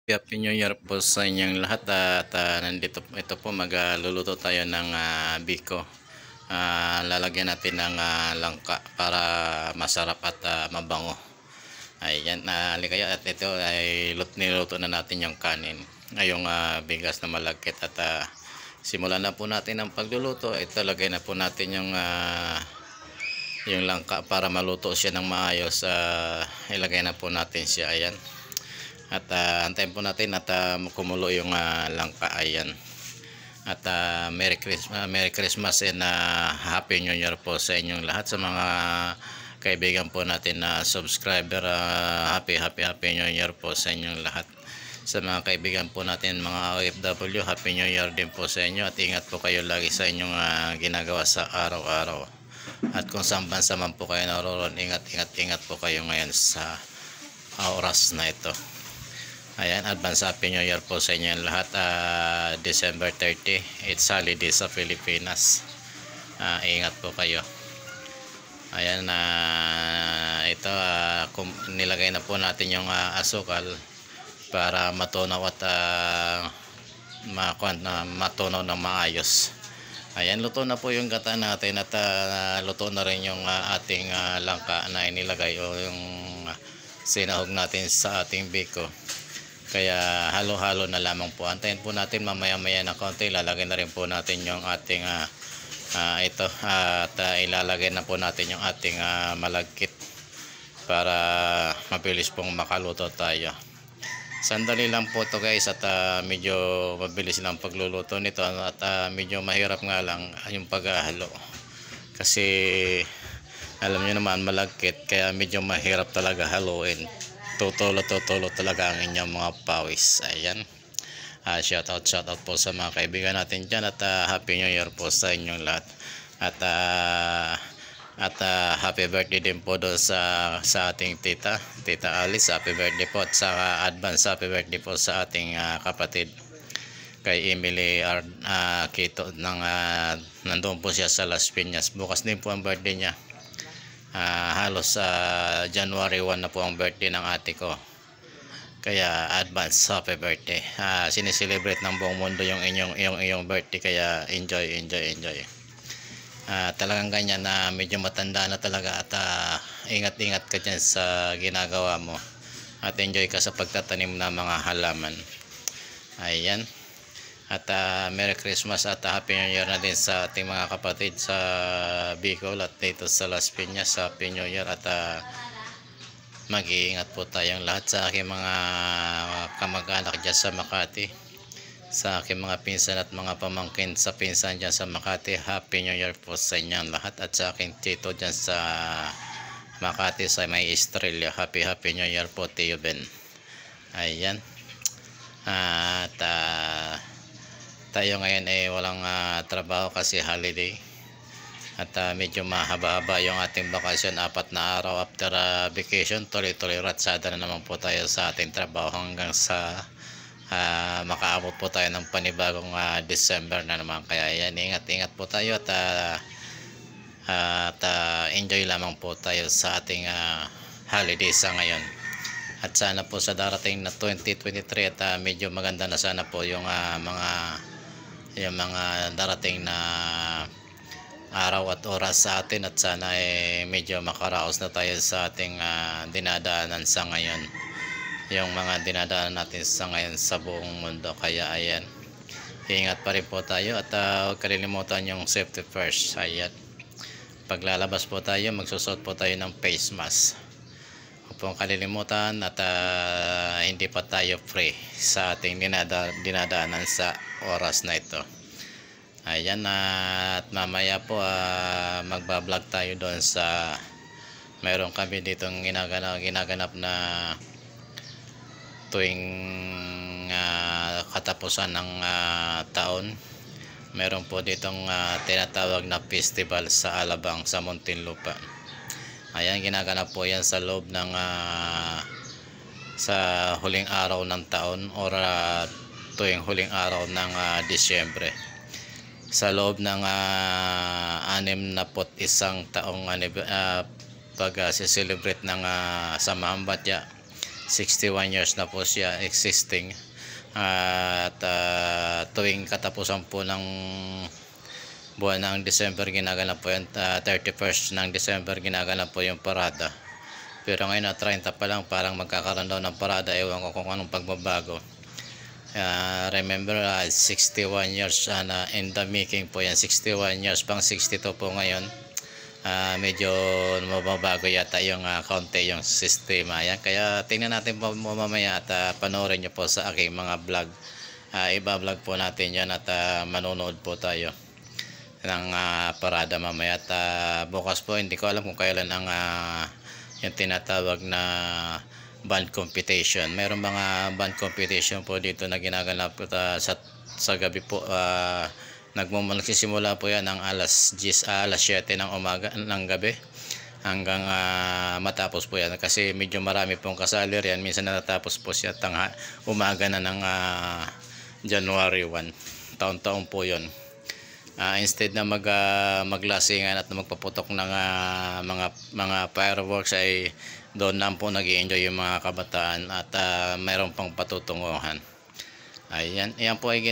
Happy New Year po sa inyong lahat at nandito ito po magluluto tayo ng biko. Lalagyan natin ng langka para masarap at mabango. Ayan, ligaya at ito ay niluto na natin yung kanin. Ngayong bigas na malagkit at simulan na po natin ang pagluluto. Ito lagay na po natin yung langka para maluto siya ng maayos. Ilagay na po natin siya. Ayan. At antayin po natin at kumulo yung langka. Ayan. At Merry Christmas and Happy New Year po sa inyong lahat, sa mga kaibigan po natin na subscriber. Happy New Year po sa inyong lahat. Sa mga kaibigan po natin mga OFW, Happy New Year din po sa inyo, at ingat po kayo lagi sa inyong ginagawa sa araw-araw. At kung saan bansa man po kayo naroon, ingat po kayo ngayon sa oras na ito. Ayan, advance Happy New Year po sa inyo lahat. December 30, it's holiday sa Pilipinas. Ingat po kayo. Ayan, ito nilagay na po natin yung asukal para matunaw at matunaw ng maayos. Ayan, luto na po yung gata natin at luto na rin yung ating langka na inilagay o yung sinahog natin sa ating biko. Kaya halo-halo na lamang po. Antayin po natin mamaya-maya na konti. Lalagay na rin po natin yung ating ito at ilalagay na po natin yung ating malagkit para mabilis pong makaluto tayo. Sandali lang po to guys, at medyo mabilis lang pagluluto nito, at medyo mahirap nga lang yung paghahalo kasi alam niyo naman malagkit, kaya medyo mahirap talaga haluin. Tutulo talaga ang inyong mga pawis. Ayan, shout out po sa mga kaibigan natin dyan, at Happy New Year po sa inyong lahat. At happy birthday din po doon sa ating tita Alice. Happy birthday po, at sa advance happy birthday po sa ating kapatid kay Emily Quito nandun po siya sa Las Piñas. Bukas din po ang birthday niya. Halos January 1 na po ang birthday ng ate ko, kaya advance happy birthday. Sineselebrate ng buong mundo yung iyong birthday, kaya enjoy. Talagang ganyan na medyo matanda na talaga, at ingat ka dyan sa ginagawa mo, at enjoy ka sa pagtatanim ng mga halaman. Ayan. At Merry Christmas at Happy New Year na din sa ating mga kapatid sa Bicol at dito sa Las Piñas. Happy New Year, at mag-iingat po tayong lahat. Sa aking mga kamag-anak dyan sa Makati, sa aking mga pinsan at mga pamangkin sa pinsan dyan sa Makati, Happy New Year po sa inyong lahat. At sa aking tito dyan sa Makati sa may Estrella, Happy New Year po, Tio Ben. Ayan. At tayo ngayon ay walang trabaho kasi holiday, at medyo mahaba-haba yung ating bakasyon. 4 na araw after vacation, tuloy-tuloy ratsada na naman po tayo sa ating trabaho hanggang sa makaabot po tayo ng panibagong December na naman. Kaya yan, ingat po tayo, at enjoy lamang po tayo sa ating holiday sa ngayon. At sana po sa darating na 2023 at medyo maganda na sana po yung mga darating na araw at oras sa atin, at sana medyo makaraos na tayo sa ating dinadaanan sa ngayon, yung mga dinadaanan natin sa ngayon sa buong mundo. Kaya ayan, ingat pa rin po tayo, at huwag kalilimutan yung safety first. Ayan, paglalabas po tayo, magsusot po tayo ng face mask. Huwag pong kalilimutan, at hindi pa tayo free sa ating dinadaanan sa oras na ito. Ayan, at mamaya po magbablog tayo doon sa mayroon kami ditong ginaganap na tuwing katapusan ng taon. Meron po ditong tinatawag na festival sa Alabang sa Muntinlupa. Ayan, ginaganap po yan sa loob ng sa huling araw ng taon, or tuwing huling araw ng Disyembre, sa loob ng 61 taong pag-celebrate ng Samahan Batya. 61 years na po siya existing. At tuwing katapusan po ng buwan ng December ginaganap po yan, 31st ng December ginaganap po yung parada. Pero ngayon 30 pa lang, parang magkakaroon daw ng parada, ewan ko kung anong pagbabago. Remember, 61 years na in the making po yan, 61 years pang 62 po ngayon. Medyo mababago yata yung kaunti yung sistema yan, kaya tingnan natin po mamaya at panoorin nyo po sa aking mga vlog. Iba-vlog po natin yan at manonood po tayo ng parada mamaya. At bukas po, hindi ko alam kung kailan ang yung tinatawag na band competition. Mayroong mga band competition po dito na ginaganap sa gabi po. Nagsisimula po yan ng alas 7 ng umaga ng gabi hanggang matapos po yan, kasi medyo marami pong kasali riyan. Minsan natatapos po siya umaga na ng January 1. Taon-taon po yun. Instead na maglasingan at magpaputok ng mga fireworks, ay doon na po nag-i-enjoy yung mga kabataan at mayroon pang patutunguhan. Ayan, yan po ay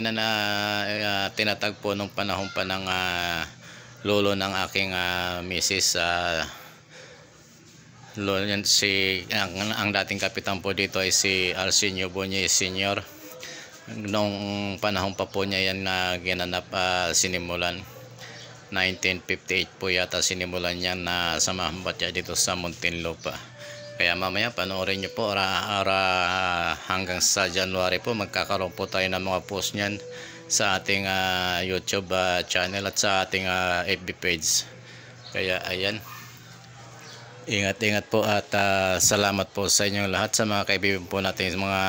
tinatag po nung panahon pa ng lolo ng aking misis. Ang dating kapitan po dito ay si Arsenio Buñez Sr. Noong panahon pa po niya yan na ginanap, sinimulan 1958 po yata sinimulan niya na samahan siya dito sa Muntinlupa. Kaya mamaya panoorin nyo po hanggang sa January po, magkakaroon po tayo ng mga post nyan sa ating YouTube channel at sa ating FB page. Kaya ayan, ingat-ingat po at salamat po sa inyong lahat, sa mga kaibigan po natin, mga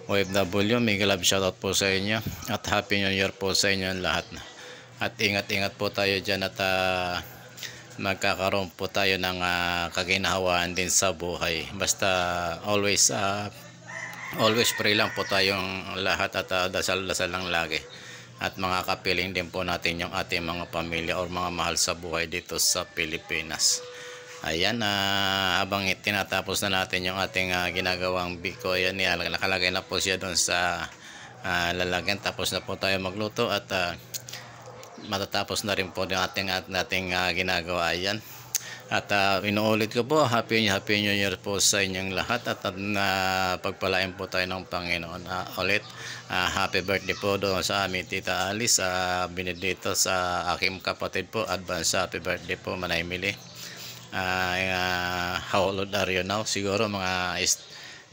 OFW. Mega love shoutout po sa inyo at Happy New Year po sa inyong lahat. At ingat-ingat po tayo dyan at magkakaroon po tayo ng kaginhawaan din sa buhay. Basta always pray lang po tayong lahat at dasal-dasal lang lagi. At mga kapiling din po natin yung ating mga pamilya o mga mahal sa buhay dito sa Pilipinas. Ayan, habang tinatapos na natin yung ating ginagawang biko, ayan, nakalagay na po siya doon sa lalagyan. Tapos na po tayo magluto at matatapos na rin po yung ating ginagawa. Ayan, at inuulit ko po, Happy New Year po sa inyong lahat at pagpalain po tayo ng Panginoon. Ulit happy birthday po doon sa aming Tita Alice Benedito, sa aking kapatid po. Advance happy birthday po, Manay Mili. How old are you now? Siguro mga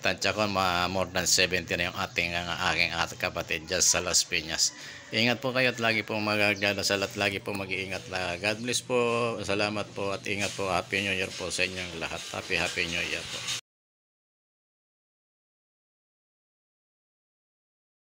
tansya ko more than 70 na yung aking kapatid dyan sa Las Piñas. Ingat po kayo at lagi po magdadasal at lagi po mag-iingat. God bless po, salamat po at ingat po. Happy New Year po sa inyong lahat. Happy New Year po.